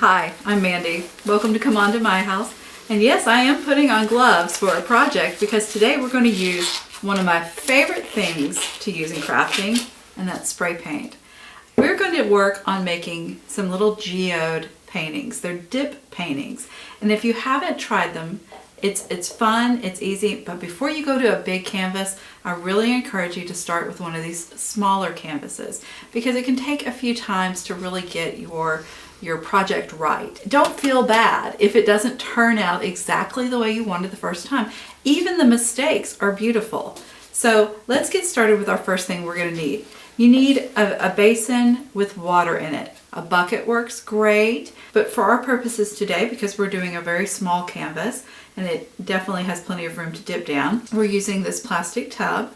Hi, I'm Mandy. Welcome to Come On to My House. And yes, I am putting on gloves for a project because today we're going to use one of my favorite things to use in crafting, and that's spray paint. We're going to work on making some little geode paintings. They're dip paintings. And if you haven't tried them, it's fun, it's easy, but before you go to a big canvas, I really encourage you to start with one of these smaller canvases because it can take a few times to really get your project right. Don't feel bad if it doesn't turn out exactly the way you wanted the first time. Even the mistakes are beautiful. So let's get started with our first thing we're going to need. You need a basin with water in it. A bucket works great, but for our purposes today, because we're doing a very small canvas and it definitely has plenty of room to dip down, we're using this plastic tub.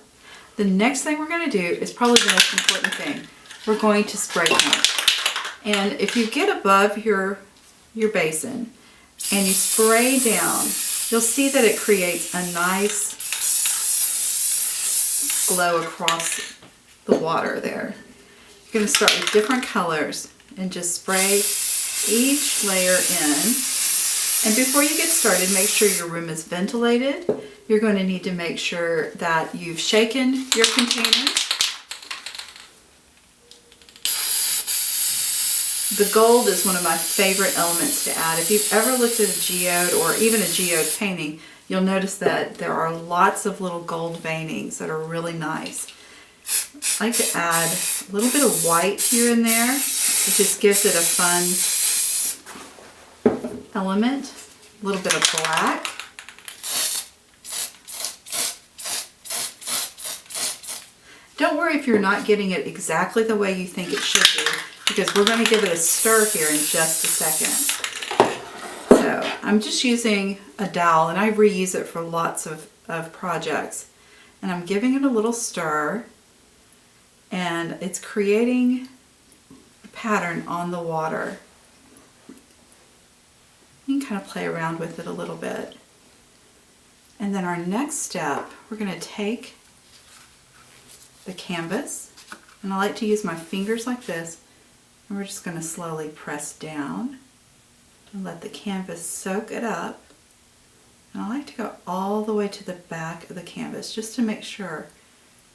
The next thing we're going to do is probably the most important thing. We're going to spray paint. And if you get above your basin and you spray down, you'll see that it creates a nice glow across the water there. You're going to start with different colors and just spray each layer in. And before you get started, make sure your room is ventilated. You're going to need to make sure that you've shaken your container. The gold is one of my favorite elements to add. If you've ever looked at a geode or even a geode painting, you'll notice that there are lots of little gold veinings that are really nice. I like to add a little bit of white here and there. It just gives it a fun element. A little bit of black. Don't worry if you're not getting it exactly the way you think it should be, because we're going to give it a stir here in just a second. So I'm just using a dowel, and I reuse it for lots of projects. And I'm giving it a little stir, and it's creating a pattern on the water. You can kind of play around with it a little bit. And then our next step, we're going to take the canvas, and I like to use my fingers like this, and we're just going to slowly press down and let the canvas soak it up. And I like to go all the way to the back of the canvas just to make sure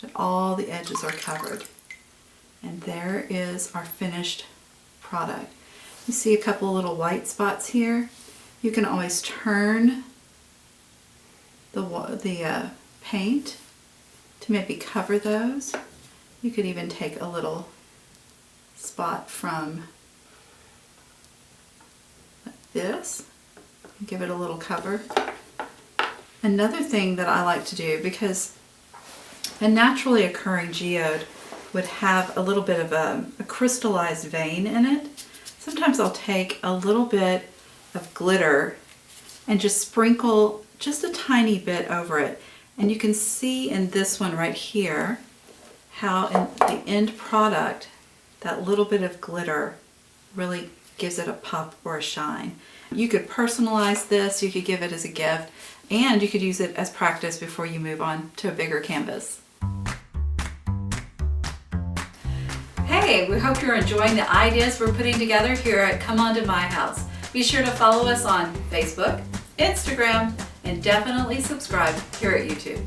that all the edges are covered. And there is our finished product. You see a couple little white spots here. You can always turn the paint to maybe cover those. You could even take a little spot from like this and give it a little cover. Another thing that I like to do, because a naturally occurring geode would have a little bit of a crystallized vein in it, sometimes I'll take a little bit of glitter and just sprinkle just a tiny bit over it. And you can see in this one right here how in the end product that little bit of glitter really gives it a pop or a shine. You could personalize this, you could give it as a gift, and you could use it as practice before you move on to a bigger canvas. Hey, we hope you're enjoying the ideas we're putting together here at Come On to My House. Be sure to follow us on Facebook, Instagram, and definitely subscribe here at YouTube.